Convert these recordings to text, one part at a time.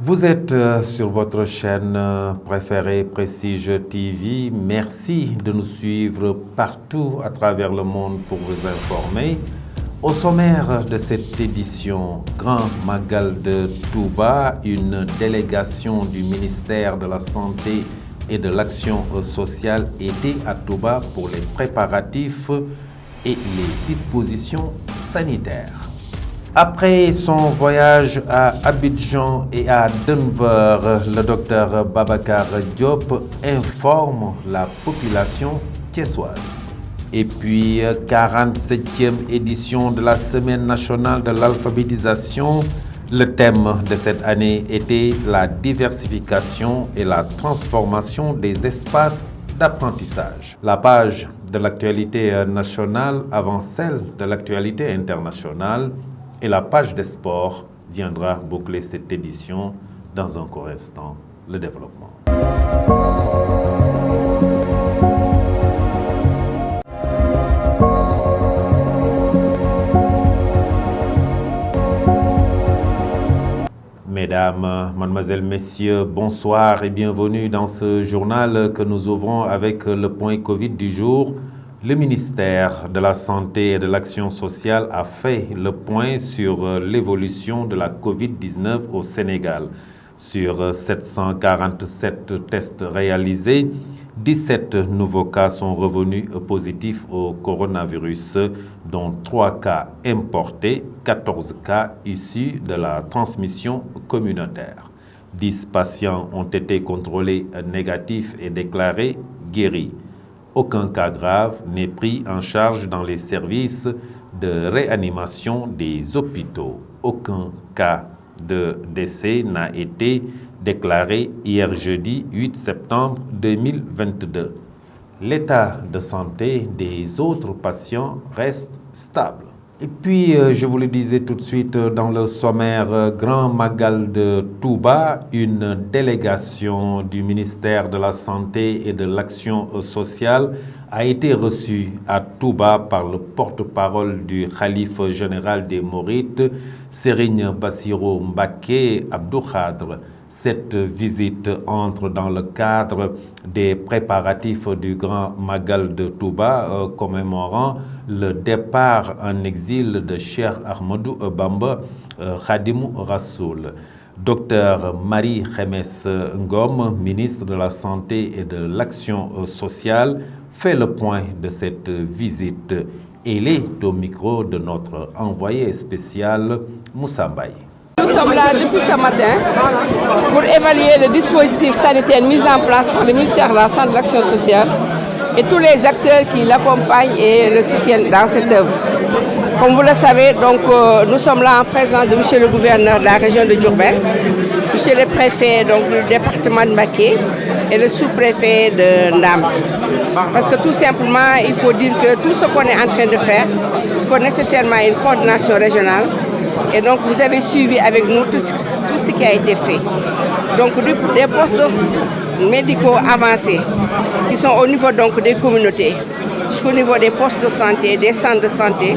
Vous êtes sur votre chaîne préférée Prestige TV. Merci de nous suivre partout à travers le monde pour vous informer. Au sommaire de cette édition, Grand Magal de Touba, une délégation du ministère de la Santé et de l'Action sociale était à Touba pour les préparatifs et les dispositions sanitaires. Après son voyage à Abidjan et à Denver, le docteur Babacar Diop informe la population thiessoise. Et puis, 47e édition de la Semaine nationale de l'alphabétisation. Le thème de cette année était la diversification et la transformation des espaces d'apprentissage. La page de l'actualité nationale avant celle de l'actualité internationale. Et la page des sports viendra boucler cette édition dans un court instant. Le développement. Mesdames, mademoiselles, messieurs, bonsoir et bienvenue dans ce journal que nous ouvrons avec le point Covid du jour. Le ministère de la Santé et de l'Action sociale a fait le point sur l'évolution de la Covid-19 au Sénégal. Sur 747 tests réalisés, 17 nouveaux cas sont revenus positifs au coronavirus, dont 3 cas importés, 14 cas issus de la transmission communautaire. 10 patients ont été contrôlés négatifs et déclarés guéris. Aucun cas grave n'est pris en charge dans les services de réanimation des hôpitaux. Aucun cas de décès n'a été déclaré hier jeudi 8 septembre 2022. L'état de santé des autres patients reste stable. Et puis, je vous le disais tout de suite dans le sommaire Grand Magal de Touba, une délégation du ministère de la Santé et de l'Action sociale a été reçue à Touba par le porte-parole du Khalife général des Mourides, Serigne Bassirou Mbacké Abdou Khadre. Cette visite entre dans le cadre des préparatifs du Grand Magal de Touba commémorant le départ en exil de Cheikh Ahmadou Bamba Khadimou Rassoul. Docteur Marie Khemesse Ngom, ministre de la Santé et de l'Action sociale, fait le point de cette visite. Elle est au micro de notre envoyé spécial Moussa Mbaye. Nous sommes là depuis ce matin pour évaluer le dispositif sanitaire mis en place par le ministère de la Santé et de l'Action sociale et tous les acteurs qui l'accompagnent et le soutiennent dans cette œuvre. Comme vous le savez, donc, nous sommes là en présence de monsieur le gouverneur de la région de Diourbel, monsieur le préfet donc, du département de Mbacké et le sous-préfet de Ndam. Parce que tout simplement, il faut dire que tout ce qu'on est en train de faire, il faut nécessairement une coordination régionale. Et donc vous avez suivi avec nous tout ce qui a été fait. Donc des postes médicaux avancés qui sont au niveau donc, des communautés, jusqu'au niveau des postes de santé, des centres de santé,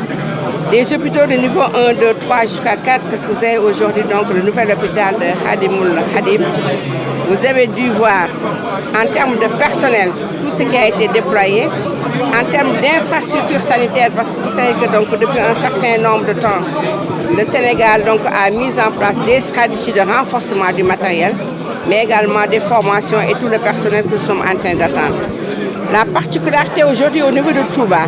des hôpitaux de niveau 1, 2, 3 jusqu'à 4, parce que vous avez aujourd'hui donc le nouvel hôpital de Khadimoul Khadim. Vous avez dû voir en termes de personnel tout ce qui a été déployé, en termes d'infrastructures sanitaires, parce que vous savez que donc, depuis un certain nombre de temps, le Sénégal donc, a mis en place des stratégies de renforcement du matériel, mais également des formations et tout le personnel que nous sommes en train d'attendre. La particularité aujourd'hui au niveau de Touba,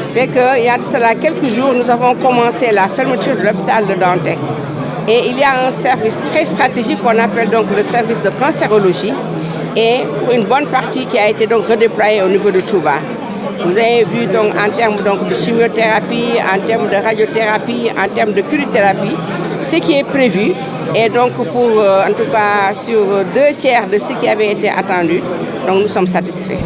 c'est qu'il y a de cela quelques jours, nous avons commencé la fermeture de l'hôpital de Dantec. Et il y a un service très stratégique qu'on appelle donc le service de cancérologie et une bonne partie qui a été donc redéployée au niveau de Touba. Vous avez vu donc en termes donc, de chimiothérapie, en termes de radiothérapie, en termes de cryothérapie, ce qui est prévu. Et donc pour, en tout cas, sur 2/3 de ce qui avait été attendu, donc nous sommes satisfaits.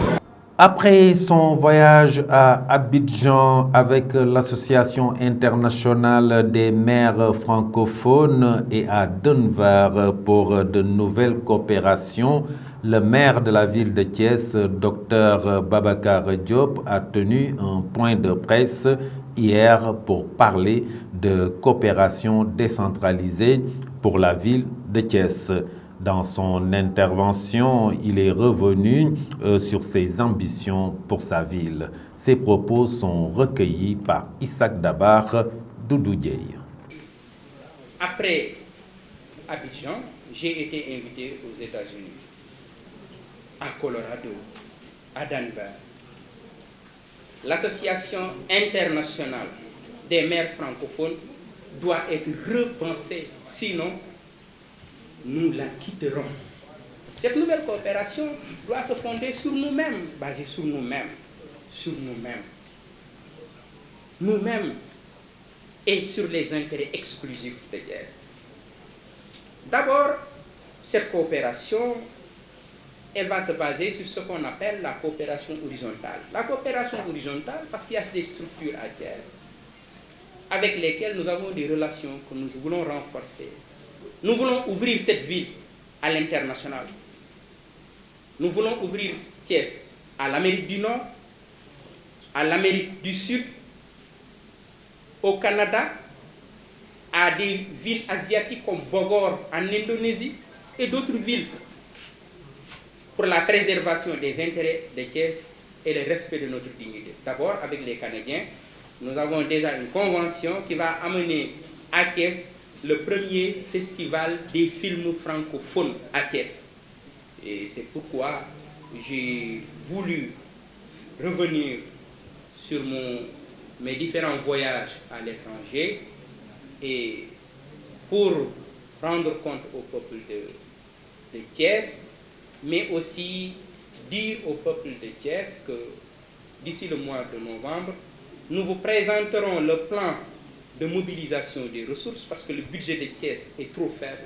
Après son voyage à Abidjan avec l'Association internationale des maires francophones et à Denver pour de nouvelles coopérations, le maire de la ville de Thiès, Dr Babacar Diop, a tenu un point de presse hier pour parler de coopération décentralisée pour la ville de Thiès. Dans son intervention, il est revenu sur ses ambitions pour sa ville. Ses propos sont recueillis par Isaac Dabar, Doudou Dieye. Après Abidjan, j'ai été invité aux États-Unis, à Colorado, à Denver. L'Association internationale des maires francophones doit être repensée, sinon nous la quitterons. Cette nouvelle coopération doit se fonder sur nous-mêmes, basée sur nous-mêmes, nous-mêmes et sur les intérêts exclusifs de Thiès. D'abord, cette coopération, elle va se baser sur ce qu'on appelle la coopération horizontale. La coopération horizontale, parce qu'il y a des structures à Thiès avec lesquelles nous avons des relations que nous voulons renforcer. Nous voulons ouvrir cette ville à l'international. Nous voulons ouvrir Thiès à l'Amérique du Nord, à l'Amérique du Sud, au Canada, à des villes asiatiques comme Bogor en Indonésie et d'autres villes pour la préservation des intérêts de Thiès et le respect de notre dignité. D'abord, avec les Canadiens, nous avons déjà une convention qui va amener à Thiès le premier festival des films francophones à Thiès. Et c'est pourquoi j'ai voulu revenir sur mes différents voyages à l'étranger et pour rendre compte au peuple de Thiès, mais aussi dire au peuple de Thiès que d'ici le mois de novembre, nous vous présenterons le plan de mobilisation des ressources parce que le budget de Thiès est trop faible.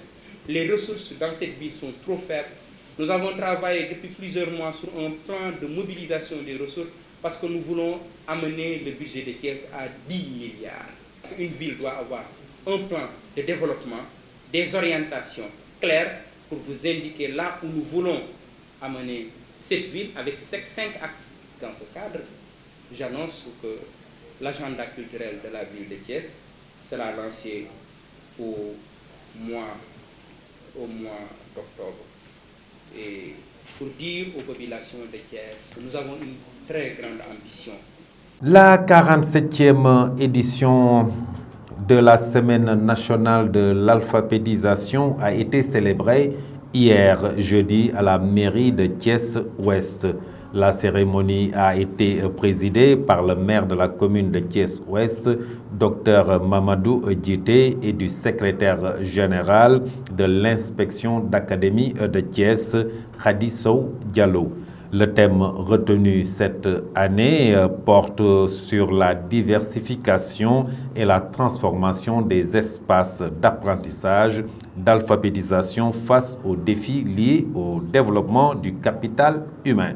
Les ressources dans cette ville sont trop faibles. Nous avons travaillé depuis plusieurs mois sur un plan de mobilisation des ressources parce que nous voulons amener le budget de Thiès à 10 milliards. Une ville doit avoir un plan de développement, des orientations claires pour vous indiquer là où nous voulons amener cette ville avec 5 axes. Dans ce cadre, j'annonce que l'agenda culturel de la ville de Thiès sera lancé au mois d'octobre. Et pour dire aux populations de Thiès que nous avons une très grande ambition. La 47e édition de la Semaine nationale de l'alphabétisation a été célébrée hier jeudi à la mairie de Thiès-Ouest. La cérémonie a été présidée par le maire de la commune de Thiès-Ouest, Dr Mamadou Djité, et du secrétaire général de l'inspection d'académie de Thiès, Khady Sow Diallo. Le thème retenu cette année porte sur la diversification et la transformation des espaces d'apprentissage, d'alphabétisation face aux défis liés au développement du capital humain.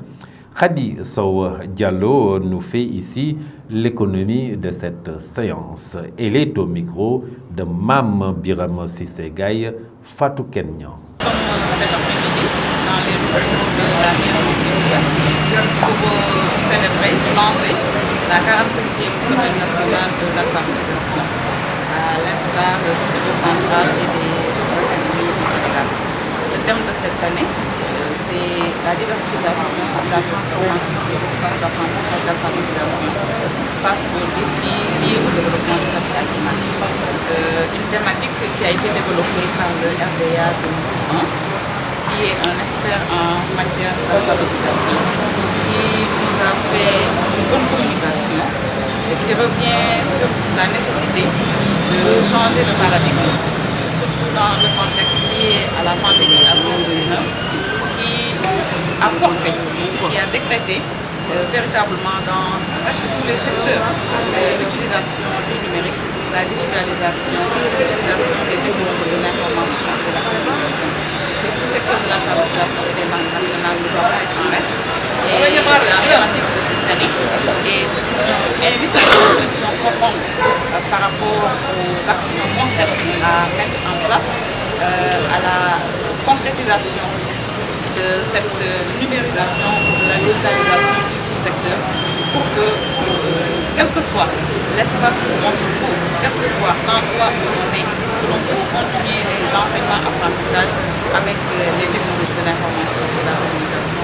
Khady Sow Diallo nous fait ici l'économie de cette séance. Elle est au micro de Mam Biram Cissé Gaye, Fatou Kenyan. Cet après-midi, dans les rues de la mairie de Thiès, pour célébrer, lancer la 47e Semaine nationale de l'alphabétisation, à l'instar du réseau central et des autres académies du Sénégal. Le thème de cette année, c'est la diversification et la transformation des espaces d'apprentissage d'alphabétisation face aux défis liés au développement du capital humain. Une thématique qui a été développée par le RDA 2001, qui est un expert en matière d'alphabétisation, qui nous a fait une bonne communication et qui revient sur la nécessité de changer de paradigme, surtout dans le contexte lié à la pandémie à Covid-19, qui a forcé, qui a décrété véritablement dans presque tous les secteurs l'utilisation du numérique, la digitalisation, l'utilisation des technologies de l'information et de la communication. Le sous-secteur de l'alphabétisation et des langues nationales ne doit pas être en reste. Et la thématique de cette année invite à une réflexion profonde par rapport aux actions concrètes à mettre en place, à la concrétisation de cette numérisation, de la digitalisation du sous-secteur pour que, quel que soit l'espace où on se trouve, quel que soit l'endroit où on est, que l'on puisse continuer l'enseignement apprentissage avec les technologies de l'information et de la communication.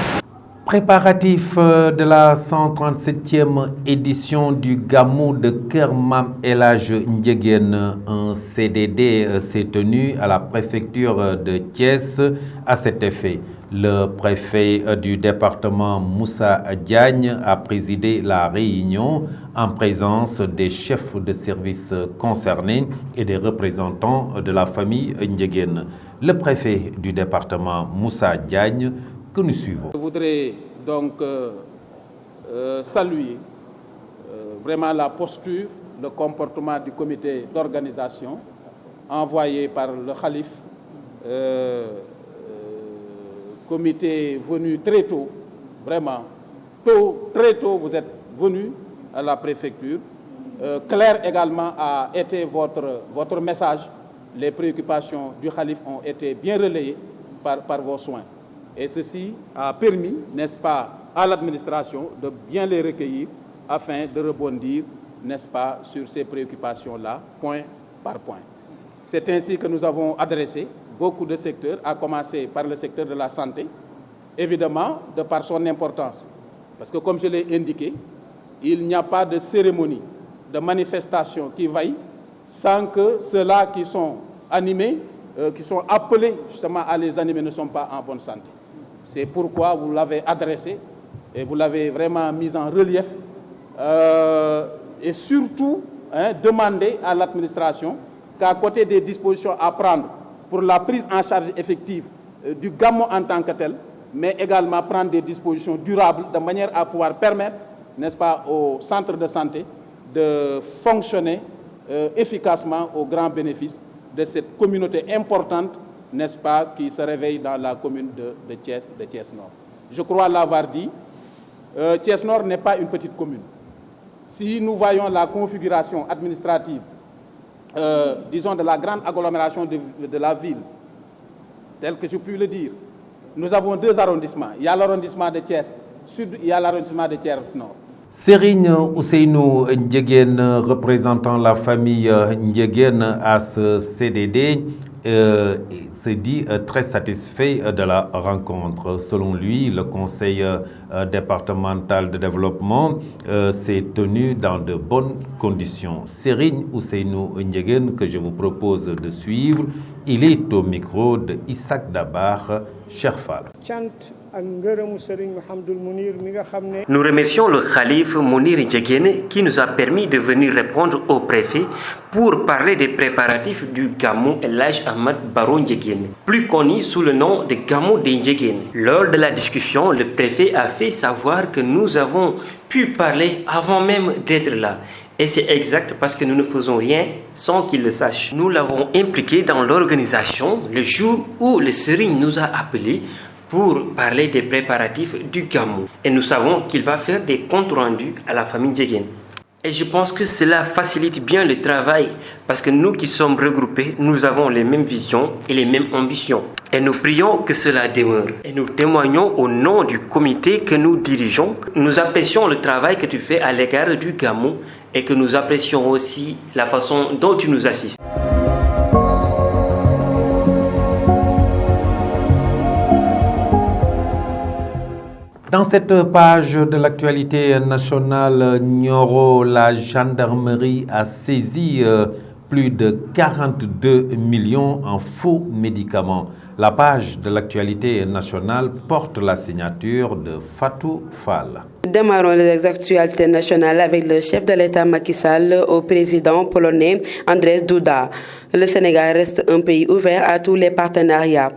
Préparatif de la 137e édition du Gamou de Keur Mame El Hadj Ndiéguène, un CDD s'est tenu à la préfecture de Thiès. À cet effet, le préfet du département Moussa Diagne a présidé la réunion en présence des chefs de service concernés et des représentants de la famille Ndiéguène. Le préfet du département Moussa Diagne que nous suivons. Je voudrais donc saluer vraiment la posture, le comportement du comité d'organisation envoyé par le Khalif, comité venu très tôt, vraiment très tôt vous êtes venu à la préfecture. Clair également a été votre message. Les préoccupations du Khalif ont été bien relayées par vos soins. Et ceci a permis, n'est-ce pas, à l'administration de bien les recueillir afin de rebondir, n'est-ce pas, sur ces préoccupations-là, point par point. C'est ainsi que nous avons adressé beaucoup de secteurs, à commencer par le secteur de la santé, évidemment, de par son importance. Parce que comme je l'ai indiqué, il n'y a pas de cérémonie, de manifestation qui vaille sans que ceux-là qui sont animés, qui sont appelés justement à les animer ne sont pas en bonne santé. C'est pourquoi vous l'avez adressé et vous l'avez vraiment mis en relief et surtout demandé à l'administration qu'à côté des dispositions à prendre pour la prise en charge effective du Gamou en tant que tel, mais également prendre des dispositions durables de manière à pouvoir permettre, n'est-ce pas, au centre de santé de fonctionner efficacement au grand bénéfice de cette communauté importante, n'est-ce pas, qui se réveille dans la commune de Thiès Nord. Je crois l'avoir dit, Thiès Nord n'est pas une petite commune. Si nous voyons la configuration administrative, disons de la grande agglomération de la ville, telle que je puis le dire, nous avons deux arrondissements. Il y a l'arrondissement de Thiès Sud, il y a l'arrondissement de Thiès Nord. Serigne Ousseynou Ndiéguène, représentant la famille Ndiéguène à ce CDD, se dit très satisfait de la rencontre. Selon lui, le conseil départemental de développement s'est tenu dans de bonnes conditions. Serigne Ousseynou Ndiéguène, que je vous propose de suivre, il est au micro de Isaac Dabar, Cherfal. Nous remercions le Khalif Mounir Ndiéguène qui nous a permis de venir répondre au préfet pour parler des préparatifs du Gamou El Hadj Ahmad Baro Ndiéguène, plus connu sous le nom de Gamou de Ndiéguène. Lors de la discussion, le préfet a fait savoir que nous avons pu parler avant même d'être là. Et c'est exact parce que nous ne faisons rien sans qu'il le sache. Nous l'avons impliqué dans l'organisation le jour où le Serigne nous a appelés pour parler des préparatifs du Gamou. Et nous savons qu'il va faire des comptes rendus à la famille Ndiéguène. Et je pense que cela facilite bien le travail parce que nous qui sommes regroupés, nous avons les mêmes visions et les mêmes ambitions. Et nous prions que cela demeure. Et nous témoignons au nom du comité que nous dirigeons. Nous apprécions le travail que tu fais à l'égard du Gamou et que nous apprécions aussi la façon dont tu nous assistes. Dans cette page de l'actualité nationale, Nioro, la gendarmerie a saisi plus de 42 millions en faux médicaments. La page de l'actualité nationale porte la signature de Fatou Fall. Démarrons les actualités nationales avec le chef de l'État Macky Sall au président polonais Andrzej Duda. Le Sénégal reste un pays ouvert à tous les partenariats.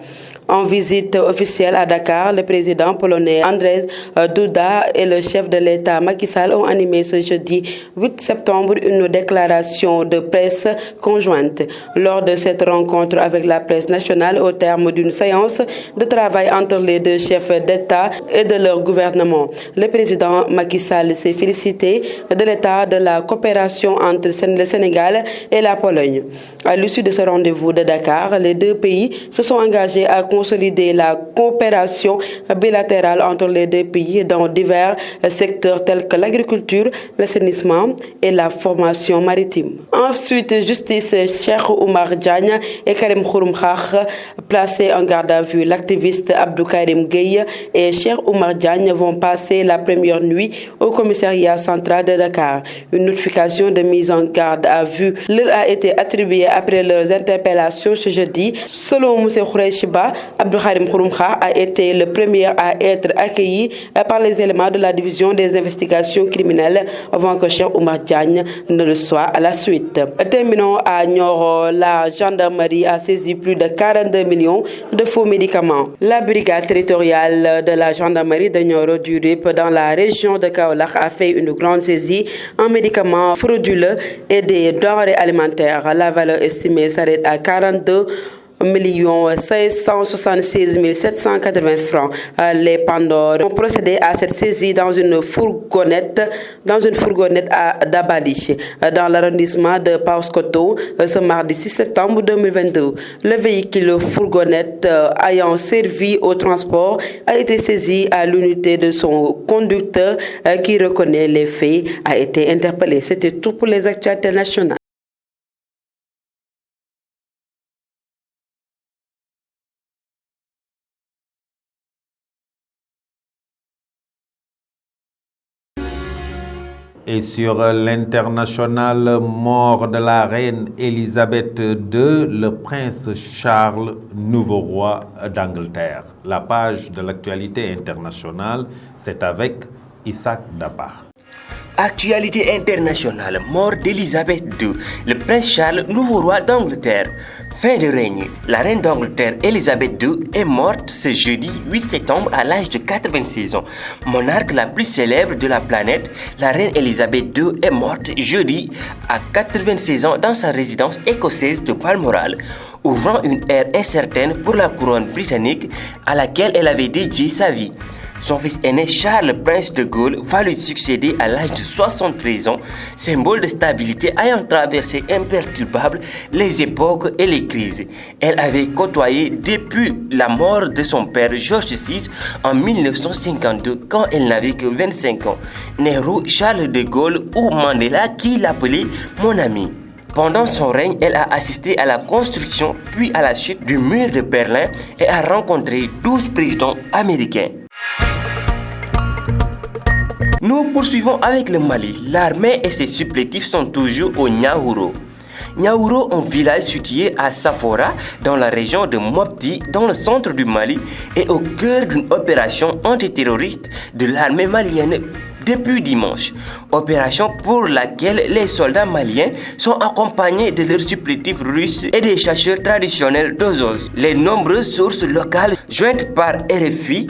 En visite officielle à Dakar, le président polonais Andrzej Duda et le chef de l'État Macky Sall ont animé ce jeudi 8 septembre une déclaration de presse conjointe. Lors de cette rencontre avec la presse nationale, au terme terme d'une séance de travail entre les deux chefs d'État et de leur gouvernement. Le président Macky Sall s'est félicité de l'état de la coopération entre le Sénégal et la Pologne. À l'issue de ce rendez-vous de Dakar, les deux pays se sont engagés à consolider la coopération bilatérale entre les deux pays dans divers secteurs tels que l'agriculture, l'assainissement et la formation maritime. Ensuite, justice, Cheikh Oumar Diagne et Karim Xurum Xax placés en garde à vue. L'activiste Abdou Karim Gueye et Cheikh Oumar Diagne vont passer la première nuit au commissariat central de Dakar. Une notification de mise en garde à vue leur a été attribuée après leurs interpellations ce jeudi. Selon M. Khoureyshiba, Abdou Karim Xurum Xax a été le premier à être accueilli par les éléments de la division des investigations criminelles avant que Cheikh Oumar Diagne ne le soit à la suite. Terminons à Nioro. La gendarmerie a saisi plus de 42 millions de faux médicaments. La brigade territoriale de la gendarmerie de Nioro du RIP dans la région de Kaolack a fait une grande saisie en médicaments frauduleux et des denrées alimentaires. La valeur estimée s'arrête à 42 576 780 francs. Les Pandores ont procédé à cette saisie dans une fourgonnette à Dabali, dans l'arrondissement de Paoskoto, ce mardi 6 septembre 2022. Le véhicule fourgonnette ayant servi au transport a été saisi à l'unité de son conducteur qui reconnaît les faits, a été interpellé. C'était tout pour les actualités nationales. Et sur l'international, mort de la reine Elisabeth II, le prince Charles, nouveau roi d'Angleterre. La page de l'actualité internationale, c'est avec Isaac Daba. Actualité internationale, mort d'Elisabeth II, le prince Charles, nouveau roi d'Angleterre. Fin de règne. La reine d'Angleterre, Elisabeth II, est morte ce jeudi 8 septembre à l'âge de 86 ans. Monarque la plus célèbre de la planète, la reine Elisabeth II est morte jeudi à 86 ans dans sa résidence écossaise de Balmoral, ouvrant une ère incertaine pour la couronne britannique à laquelle elle avait dédié sa vie. Son fils aîné Charles, prince de Galles, va lui succéder à l'âge de 73 ans, symbole de stabilité ayant traversé imperturbable les époques et les crises. Elle avait côtoyé depuis la mort de son père George VI en 1952 quand elle n'avait que 25 ans. Nehru, Charles de Gaulle ou Mandela qui l'appelait mon ami. Pendant son règne, elle a assisté à la construction puis à la chute du mur de Berlin et a rencontré 12 présidents américains. Nous poursuivons avec le Mali. L'armée et ses supplétifs sont toujours au Niaouro. Niaouro, un village situé à Safora, dans la région de Mopti, dans le centre du Mali, est au cœur d'une opération antiterroriste de l'armée malienne depuis dimanche. Opération pour laquelle les soldats maliens sont accompagnés de leurs supplétifs russes et des chasseurs traditionnels d'Ozos. Les nombreuses sources locales jointes par RFI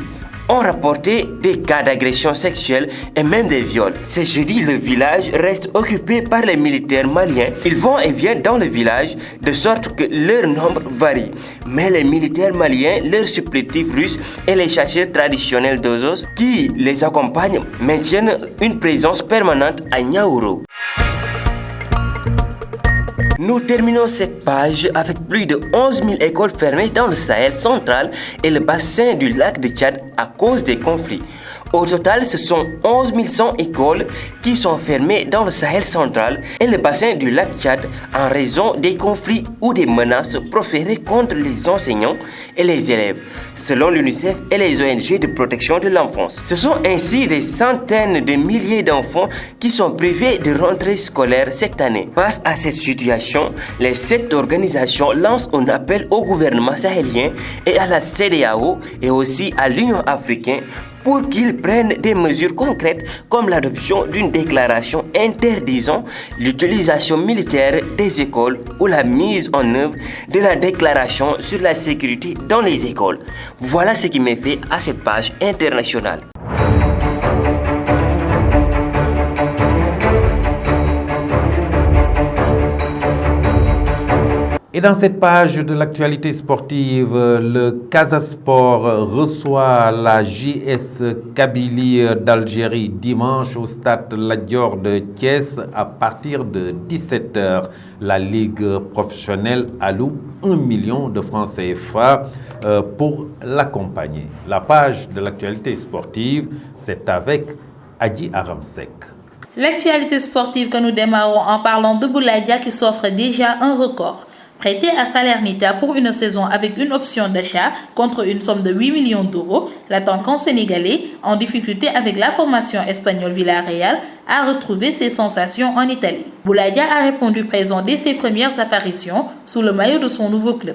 ont rapporté des cas d'agression sexuelle et même des viols. Ce jeudi, le village reste occupé par les militaires maliens. Ils vont et viennent dans le village de sorte que leur nombre varie. Mais les militaires maliens, leurs supplétifs russes et les chasseurs traditionnels d'Ozos qui les accompagnent maintiennent une présence permanente à Niaouro. Nous terminons cette page avec plus de 11 000 écoles fermées dans le Sahel central et le bassin du lac de Tchad à cause des conflits. Au total, ce sont 11 100 écoles qui sont fermées dans le Sahel central et le bassin du lac Tchad en raison des conflits ou des menaces proférées contre les enseignants et les élèves, selon l'UNICEF et les ONG de protection de l'enfance. Ce sont ainsi des centaines de milliers d'enfants qui sont privés de rentrée scolaire cette année. Face à cette situation, les 7 organisations lancent un appel au gouvernement sahélien et à la CEDEAO et aussi à l'Union africaine pour qu'ils prennent des mesures concrètes comme l'adoption d'une déclaration interdisant l'utilisation militaire des écoles ou la mise en œuvre de la déclaration sur la sécurité dans les écoles. Voilà ce qui m'est fait à cette page internationale. Et dans cette page de l'actualité sportive, le Casa Sport reçoit la JS Kabylie d'Algérie dimanche au stade Lat Dior de Thiès à partir de 17h. La Ligue professionnelle alloue 1 million de francs CFA pour l'accompagner. La page de l'actualité sportive, c'est avec Adji Aramsek. L'actualité sportive que nous démarrons en parlant de Boulaye Dia qui s'offre déjà un record. Prêté à Salernitana pour une saison avec une option d'achat contre une somme de 8 millions d'euros, l'attaquant sénégalais, en difficulté avec la formation espagnole Villarreal, a retrouvé ses sensations en Italie. Boulaye Dia a répondu présent dès ses premières apparitions sous le maillot de son nouveau club.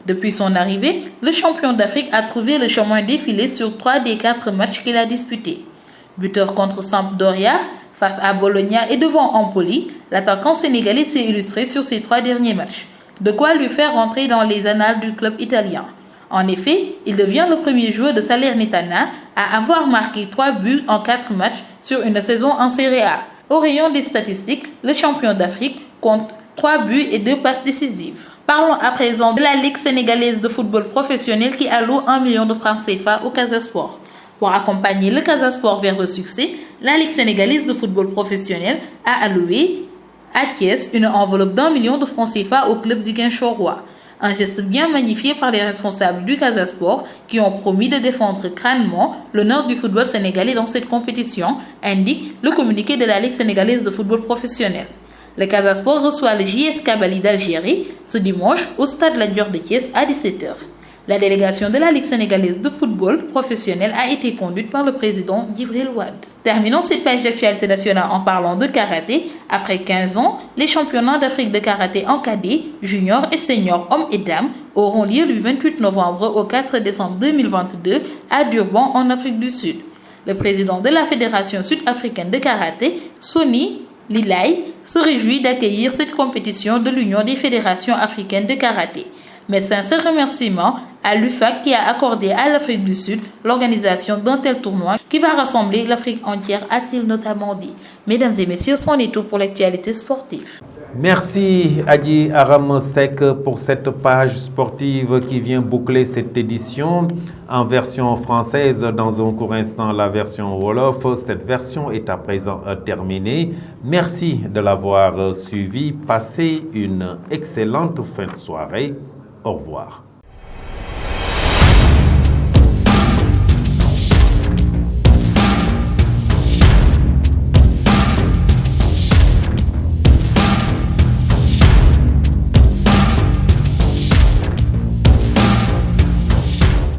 Depuis son arrivée, le champion d'Afrique a trouvé le chemin défilé sur 3 des 4 matchs qu'il a disputés. Buteur contre Sampdoria, face à Bologna et devant Empoli, l'attaquant sénégalais s'est illustré sur ces 3 derniers matchs. De quoi lui faire rentrer dans les annales du club italien. En effet, il devient le premier joueur de Salernitana à avoir marqué 3 buts en 4 matchs sur une saison en Serie A. Au rayon des statistiques, le champion d'Afrique compte 3 buts et 2 passes décisives. Parlons à présent de la Ligue sénégalaise de football professionnel qui alloue 1 million de francs CFA au Casa Sport. Pour accompagner le Casa Sport vers le succès, la Ligue sénégalaise de football professionnel a alloué à Thiès une enveloppe d'1 million de francs CFA au club ziguinchorois. Un geste bien magnifié par les responsables du Casa Sport qui ont promis de défendre crânement l'honneur du football sénégalais dans cette compétition, indique le communiqué de la Ligue sénégalaise de football professionnel. Le Casa Sport reçoit le JS Kabylie d'Algérie ce dimanche au stade Lat Dior de Thiès à 17h. La délégation de la Ligue sénégalaise de football professionnel a été conduite par le président Djibril Wade. Terminons cette page d'actualité nationale en parlant de karaté. Après 15 ans, les championnats d'Afrique de karaté en cadet, junior et senior hommes et dames auront lieu du 28 novembre au 4 décembre 2022 à Durban en Afrique du Sud. Le président de la Fédération sud-africaine de karaté, Sonny Lilay, se réjouit d'accueillir cette compétition de l'Union des fédérations africaines de karaté. Mes sincères remerciements à l'UFAC qui a accordé à l'Afrique du Sud l'organisation d'un tel tournoi qui va rassembler l'Afrique entière, a-t-il notamment dit. Mesdames et messieurs, c'en est tout pour l'actualité sportive. Merci Adji Aramsek pour cette page sportive qui vient boucler cette édition en version française. Dans un court instant, la version Wolof. Cette version est à présent terminée. Merci de l'avoir suivi. Passez une excellente fin de soirée. Au revoir.